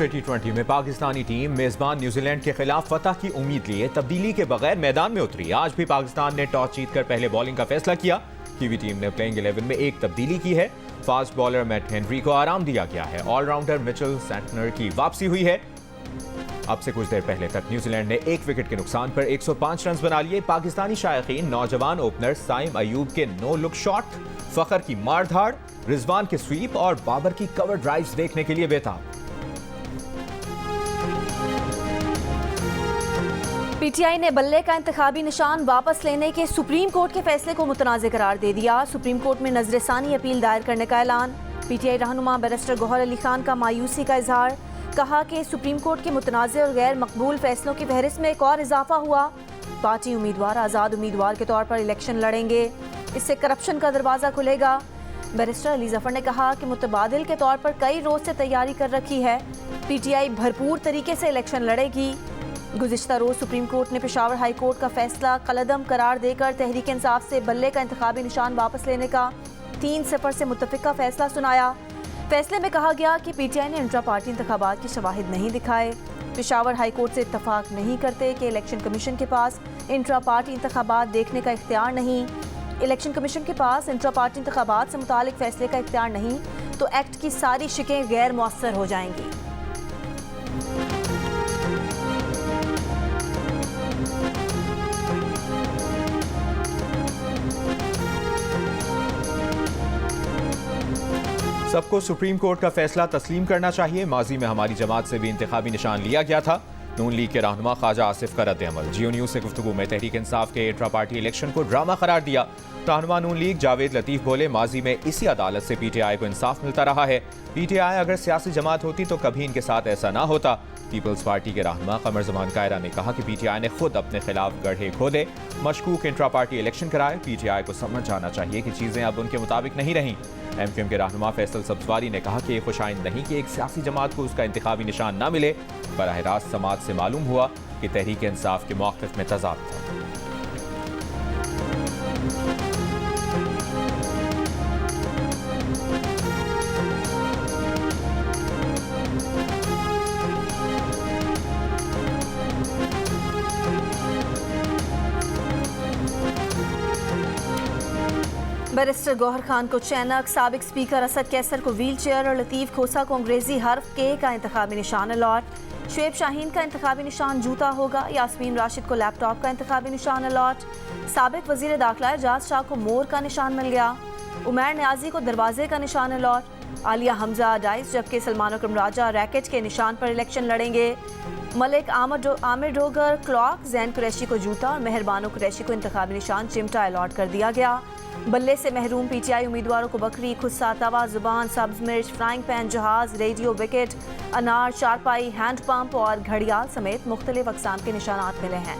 दूसरे T20 में Pakistani team मेजबान न्यूजीलैंड के खिलाफ फतह की उम्मीद लिए तब्दीली के बगैर मैदान में उतरी। आज भी पाकिस्तान ने टॉस जीतकर पहले बॉलिंग का फैसला किया। कीवी टीम ने प्लेइंग 11 में एक तब्दीली की है। फास्ट बॉलर मैट हेनरी को आराम दिया गया है। ऑलराउंडर मिचेल सैंटनर की वापसी हुई है। अब से कुछ देर पहले तक न्यूजीलैंड ने एक विकेट के नुकसान पर 105 रन बना लिए। पाकिस्तानी शायकीन नौजवान ओपनर साइम अयूब के नो लुक शॉट, फखर की मारधाड़, रिजवान के स्वीप और बाबर की कवर ड्राइव्स देखने के लिए बेताब। पीटीआई ने बल्ले का इंतखाबी निशान वापस लेने के सुप्रीम कोर्ट के फैसले को मुतनाज़ करार दे दिया। सुप्रीम कोर्ट में नजरसानी अपील दायर करने का ऐलान। पीटीआई रहनुमा बैरिस्टर गौहर अली खान का मायूसी का इजहार। कहा कि सुप्रीम कोर्ट के मुतनाज़ और गैर मकबूल फैसलों की फहरिस्त में एक और इजाफा हुआ। पार्टी उम्मीदवार आज़ाद उम्मीदवार के तौर पर इलेक्शन लड़ेंगे। इससे करप्शन का दरवाज़ा खुलेगा। बैरिस्टर अली जफर ने कहा कि मुतबादिल के तौर पर कई रोज से तैयारी कर रखी है। पीटीआई भरपूर तरीके से इलेक्शन लड़ेगी। गुज़िश्ता रोज सुप्रीम कोर्ट ने पेशावर हाई कोर्ट का फैसला कलअदम करार देकर तहरीक इंसाफ से बल्ले का इंतखाबी निशान वापस लेने का 3 सिफर से मुत्तफिका फैसला सुनाया। फैसले में कहा गया कि पीटीआई ने इंट्रा पार्टी इंतखाबात के शवाहिद नहीं दिखाए। पेशावर हाई कोर्ट से इत्तफाक नहीं करते कि इलेक्शन कमीशन के पास इंट्रा पार्टी इंतखाबात देखने का इख्तियार नहीं। इलेक्शन कमीशन के पास इंट्रा पार्टी इंतखाबात से मुतालिक फैसले का इख्तियार नहीं तो एक्ट की सारी शिकें गैर मुअस्सर हो जाएंगी। सबको सुप्रीम कोर्ट का फैसला तस्लीम करना चाहिए। माजी में हमारी जमात से भी इंतखाबी निशान लिया गया था। नून लीग के रहनुमा ख्वाजा आसिफ का रद्द-ए-अमल। जियो न्यूज से गुफ्तगू में तहरीक इंसाफ के इंट्रा पार्टी इलेक्शन को ड्रामा करार दिया। रहनुमा नून लीग जावेद लतीफ बोले, माजी में इसी अदालत से पीटीआई को इंसाफ मिलता रहा है। पीटीआई अगर सियासी जमात होती तो कभी इनके साथ ऐसा ना होता। पीपल्स पार्टी के रहनुमा कमर जमान कायरा ने कहा कि पीटीआई ने खुद अपने खिलाफ गड्ढे खोदे, मशकूक इंट्रा पार्टी इलेक्शन कराए। पीटीआई को समझ जाना चाहिए कि चीजें अब उनके मुताबिक नहीं रहीं। एमक्यूएम के रहनुमा फैसल सब्जवारी ने कहा कि ये खुशाइंद नहीं कि एक सियासी जमात को उसका इंतखाबी निशान न मिले। बराह रास्त समात से मालूम हुआ कि तहरीक इंसाफ के मौक़िफ़ में तज़ाद था। बैरिस्टर गौहर खान को चैनक, साबिक स्पीकर असद कैसर को व्हील चेयर और लतीफ़ खोसा को अंग्रेजी हर्फ के का इंतखाबी निशान अलॉट। शुएब शाहीन का इंतखाबी निशान जूता होगा। यास्मीन राशिद को लैपटॉप का इंतखाबी निशान अलॉट। साबिक वजीर दाखिला एजाज शाह को मोर का निशान मिल गया। उमैर न्याजी को दरवाजे का निशान अलॉट। आलिया हमजा डाइस, जबकि सलमान अकरम राजा रैकेट के निशान पर इलेक्शन लड़ेंगे। मलिक आमिर डोगर क्लॉक, जैन कुरैशी को जूता और मेहरबानो कुरैशी को इंतखाबी निशान चिमटा अलॉट कर दिया गया। बल्ले से महरूम पीटीआई उम्मीदवारों को बकरी, खुस्सा, तवा, जुबान, सब्ज मिर्च, फ्राइंग पैन, जहाज, रेडियो, विकेट, अनार, चारपाई, हैंड पंप और घड़ियाल समेत मुख्तलिफ अक़साम के निशानात मिले हैं।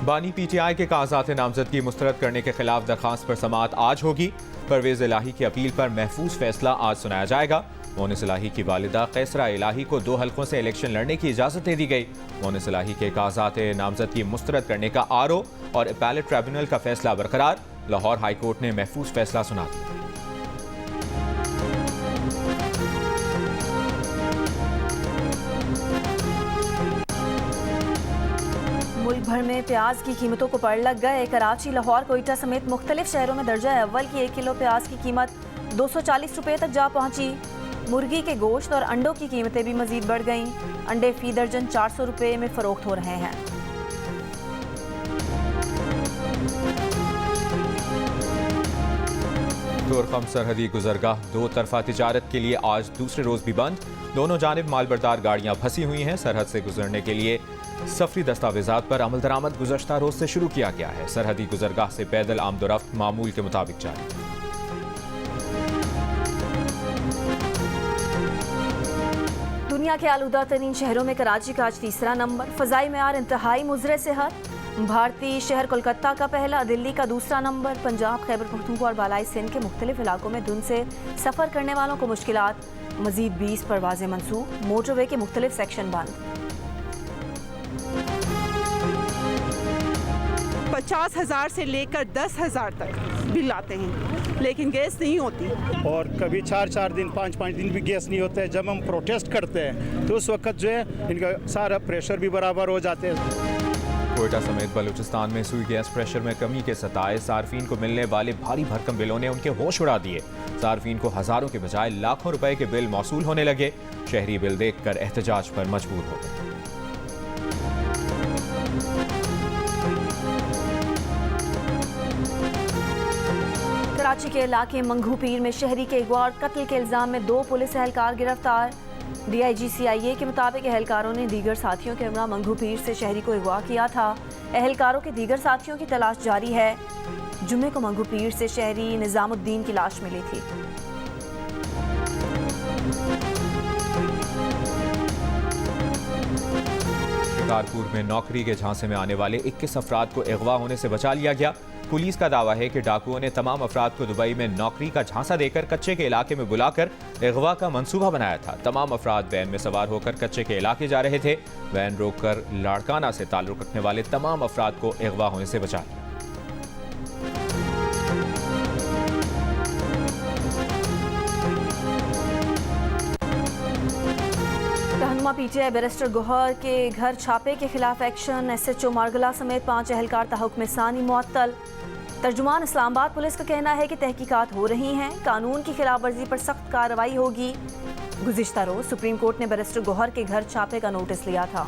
बानी पीटीआई के कागजात नामजदगी मुस्तरद करने के खिलाफ दरखास्त पर समाअत आज होगी। परवेज इलाही की अपील पर महफूज फैसला आज सुनाया जाएगा। मोनिस इलाही की वालिदा कैसरा इलाही को 2 हल्कों से इलेक्शन लड़ने की इजाजत दे दी गई। मोनिस इलाही के कागजात नामजदगी मुस्तरद करने का आरओ और अपैलेट ट्रिब्यूनल का फैसला बरकरार। लाहौर हाई कोर्ट ने महफूज फैसला सुना दिया। मुल्क भर में प्याज की कीमतों को पड़ लग गए। कराची, लाहौर, कोयटा समेत मुख्तलिफ शहरों में दर्जा अव्वल की 1 किलो प्याज की कीमत 240 रुपये तक जा पहुंची। मुर्गी के गोश्त और अंडों की कीमतें भी मजीद बढ़ गईं। अंडे फी दर्जन 400 रुपये में फरोख्त हो रहे हैं। तुर्कम सरहदी गुजरगाह 2 तरफा तिजारत के लिए आज दूसरे रोज भी बंद। दोनों जानिब मालबरदार गाड़ियां फंसी हुई हैं। सरहद से गुजरने के लिए सफरी दस्तावेजात पर अमल दरामद गुज़श्ता रोज से शुरू किया गया है। सरहदी गुजरगाह से पैदल आमदोरफ्त मामूल के मुताबिक जारी। दुनिया के आलूदा तरीन शहरों में कराची का आज तीसरा नंबर। फ़ज़ाई मेयार इंतहाई मुज़र सेहत। भारतीय शहर कोलकाता का पहला, दिल्ली का दूसरा नंबर। पंजाब, खैबर पख्तूनख्वा और बालाई सिंध के मुख्तलिफ इलाकों में धुंध से सफ़र करने वालों को मुश्किलात। मज़ीद 20 परवाज़ें मनसूख। मोटरवे के मुख्तलिफ सेक्शन बंद। 50,000 से लेकर 10,000 तक बिल आते हैं, लेकिन गैस नहीं होती। और कभी 4-4 दिन 5-5 दिन भी गैस नहीं होते हैं। जब हम प्रोटेस्ट करते हैं तो उस वक्त जो है इनका सारा प्रेशर भी बराबर हो जाते हैं। कोयटा समेत बलूचिस्तान में सुई गैस प्रेशर में कमी के सताए सार्फिन को मिलने वाले भारी भरकम बिलों ने उनके होश उड़ा दिए। सार्फिन को हजारों के बजाय लाखों रुपए के बिल मौसूल होने लगे। शहरी बिल देखकर एहतजाज पर मजबूर हो गए। कराची के इलाके मंगू पीर में शहरी के अगवा और कत्ल के इल्जाम में 2 पुलिस एहलकार गिरफ्तार। DIG CIA के मुताबिक एहलकारों ने दीगर साथियों के हमरा मंगू पीर से शहरी को अगवा किया था। एहलकारों के दीगर साथियों की तलाश जारी है। जुम्मे को मंगू पीर से शहरी निजामुद्दीन की लाश मिली थी। शिकारपुर में नौकरी के झांसे में आने वाले 21 अफराद को अगवा होने से बचा लिया गया। पुलिस का दावा है कि डाकुओं ने तमाम अफराद को दुबई में नौकरी का झांसा देकर कच्चे के इलाके में बुलाकर अगवा का मंसूबा बनाया था। तमाम अफराद वैन में सवार होकर कच्चे के इलाके जा रहे थे। वैन रोककर लाड़काना से ताल्लुक रखने वाले तमाम अफराद को अगवा होने से बचा लिया। रहनुमा PTI बैरिस्टर गौहर के घर छापे के खिलाफ एक्शन। SHO मारगला समेत 5 एहलकार तहुक्म सानी मुअत्तल। तर्जुमान इस्लामाबाद पुलिस का कहना है कि तहकीकात हो रही हैं, कानून की खिलाफ वर्जी पर सख्त कार्रवाई होगी। गुज़िश्ता रोज सुप्रीम कोर्ट ने बैरिस्टर गौहर के घर छापे का नोटिस लिया था।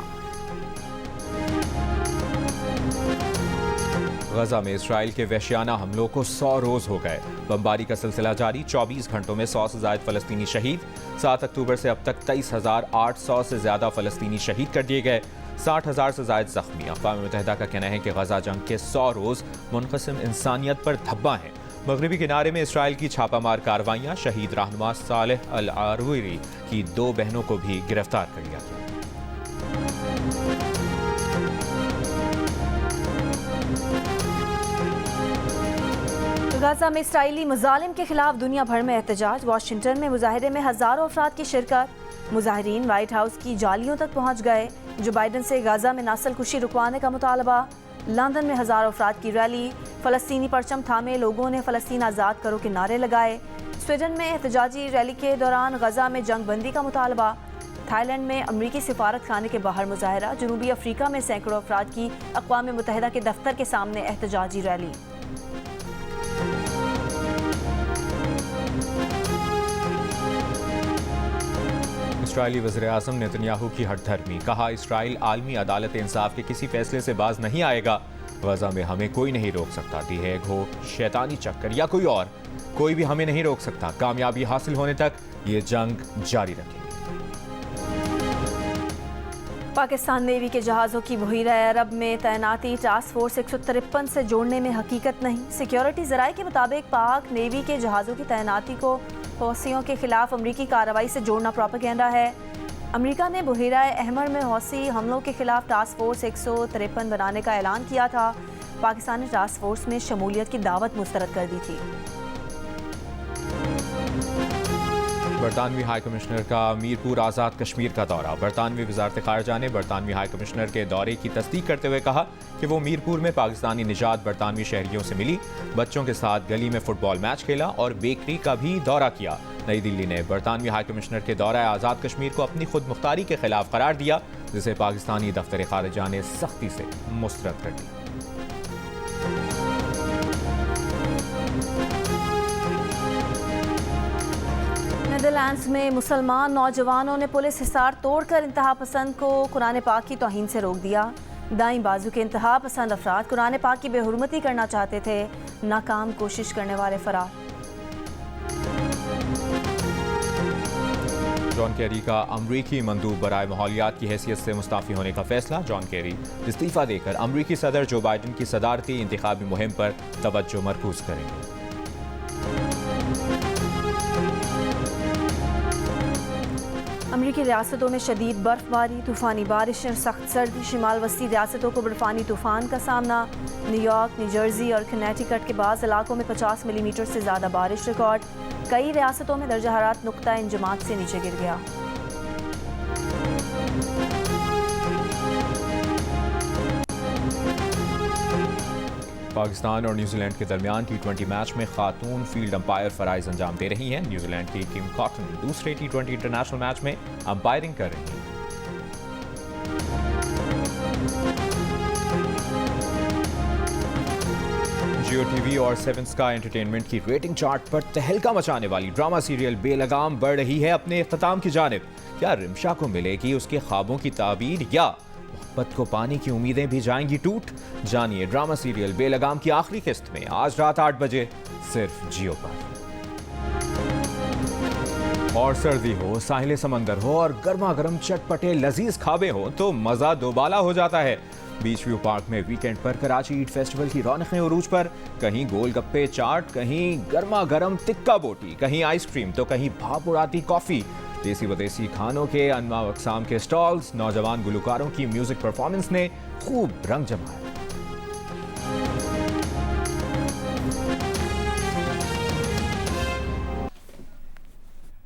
गजा में इसराइल के वहशियाना हमलों को 100 रोज हो गए। बमबारी का सिलसिला जारी। 24 घंटों में 100 से ज्यादा फलस्तीनी शहीद। 7 अक्टूबर से अब तक 23,800 से ज्यादा फलस्तीनी शहीद कर दिए गए। 60,000 से ज्यादा जख्मी। अक़वाम मुत्तहिदा का कहना है कि गजा जंग के 100 रोज मुनक़सिम इंसानियत पर धब्बा हैं। मगरबी किनारे में इसराइल की छापामार कार्रवाइयाँ। शहीद रहनुमा सालेह अल आरवरी की 2 बहनों को भी गिरफ्तार कर लिया गया। गाजा में इसराइली मुजालिम के खिलाफ दुनिया भर में एहतजाज। वाशिंगटन में मुजाहिरे में हजारों अफराद की शिरकत। मुजाहिरीन वाइट हाउस की जालियों तक पहुंच गए। जो बाइडन से गाजा में नस्ल कुशी रुकवाने का मुतालबा। लंदन में हजारों अफराद की रैली। फलस्तीनी परचम थामे लोगों ने फलस्तीन आज़ाद करो के नारे लगाए। स्वीडन में एहतजाजी रैली के दौरान गजा में जंग बंदी का मुतालबा। थाईलैंड में अमरीकी सिफारत खाने के बाहर मुजाहरा। जनूबी अफ्रीका में सैकड़ों अफराद की अक़वाम मुत्तहिदा के दफ्तर के सामने एहतजाजी रैली। इसराइली वज़ीर-ए-आज़म नेतन्याहू की हठधर्मी। कहा इसराइल आलमी अदालत इंसाफ के किसी फैसले से बाज नहीं आएगा। गजा में हमें कोई नहीं रोक सकता। दी है हो शैतानी चक्कर या कोई और, कोई भी हमें नहीं रोक सकता। कामयाबी हासिल होने तक ये जंग जारी रखेंगे। पाकिस्तान नेवी के जहाज़ों की बहीरा अरब में तैनाती टास्क फोर्स 153 से जोड़ने में हकीकत नहीं। सिक्योरिटी ज़राए के मुताबिक पाक नेवी के जहाज़ों की तैनाती को हौसियों के खिलाफ अमरीकी कार्रवाई से जोड़ना प्रोपेगेंडा है। अमरीका ने बहीरा अहमर में हौसी हमलों के खिलाफ टास्क फोर्स 153 बनाने का ऐलान किया था। पाकिस्तान ने टास्क फोर्स में शमूलियत की दावत मुस्तरद कर दी थी। बरतानवी हाई कमिश्नर का मीरपुर आज़ाद कश्मीर का दौरा। बरतानवी वज़ारत ख़ारिजा ने बरतानवी हाई कमिश्नर के दौरे की तस्दीक करते हुए कहा कि वो मीरपुर में पाकिस्तानी निजात बरतानवी शहरियों से मिली, बच्चों के साथ गली में फुटबॉल मैच खेला और बेकरी का भी दौरा किया। नई दिल्ली ने बरतानवी हाई कमिश्नर के दौरा आज़ाद कश्मीर को अपनी खुद मुख्तारी के खिलाफ करार दिया, जिसे पाकिस्तानी दफ्तर ख़ारिजा ने सख्ती से मुस्तरद कर दिया। नीदरलैंड्स में मुसलमान नौजवानों ने पुलिस हिसार तोड़कर इंतहा पसंद को कुरान पाक की तौहीन से रोक दिया। दाईं बाजू के इंतहा पसंद अफराद कुरान पाक की बेहुरमती करना चाहते थे। नाकाम कोशिश करने वाले फरार। जॉन केरी का अमरीकी मंदूब बराए माहौलियात की हैसियत से मुस्ताफ़ी होने का फैसला। जॉन केरी इस्तीफ़ा देकर अमरीकी सदर जो बाइडन की सदारती इंतखाबी मुहिम पर तवज्जो मरकूज़ करेंगे। अमरीकी रियासतों में शदीद बर्फबारी, तूफ़ानी बारिश और सख्त सर्दी। शिमाल वस्ती रियासतों को बर्फानी तूफ़ान का सामना। न्यूयॉर्क, न्यू जर्सी और कनेटिकट के बाज़ इलाकों में 50 मिलीमीटर से ज़्यादा बारिश रिकॉर्ड। कई रियासतों में दर्जा हरारत नुक्ता इंजमात से नीचे गिर गया। पाकिस्तान और न्यूजीलैंड के दरमियान T20 मैच में खातून फील्ड अंपायर फराइज अंजाम दे रही हैं। न्यूजीलैंड की किम कॉटन दूसरे T20 इंटरनेशनल मैच में अंपायरिंग कर रही हैं। जियो टीवी और 7 स्काई एंटरटेनमेंट की रेटिंग चार्ट पर तहलका मचाने वाली ड्रामा सीरियल बेलगाम बढ़ रही है अपने इख्तिताम की जानिब। क्या रिमशा को मिलेगी उसके ख्वाबों की ताबीर या मोहब्बत को पाने की उम्मीदें भी जाएंगी टूट? जानिए ड्रामा सीरियल बेलगाम की आखिरी किस्त में आज रात 8 बजे सिर्फ जियो पर। और सर्दी हो, साहिल समंदर हो और गर्मा गर्म चटपटे लजीज खाबे हो तो मजा दोबाला हो जाता है। बीच व्यू पार्क में वीकेंड पर कराची ईद फेस्टिवल की रौनकें उरूज पर। कहीं गोलगप्पे चाट, कहीं गर्मा गर्म टिक्का बोटी, कहीं आइसक्रीम तो कहीं भाप उड़ाती कॉफी। देसी विदेशी खानों के अनवा अकसाम के स्टॉल्स, नौजवान गुलकारों की म्यूजिक परफॉर्मेंस ने खूब रंग जमाया।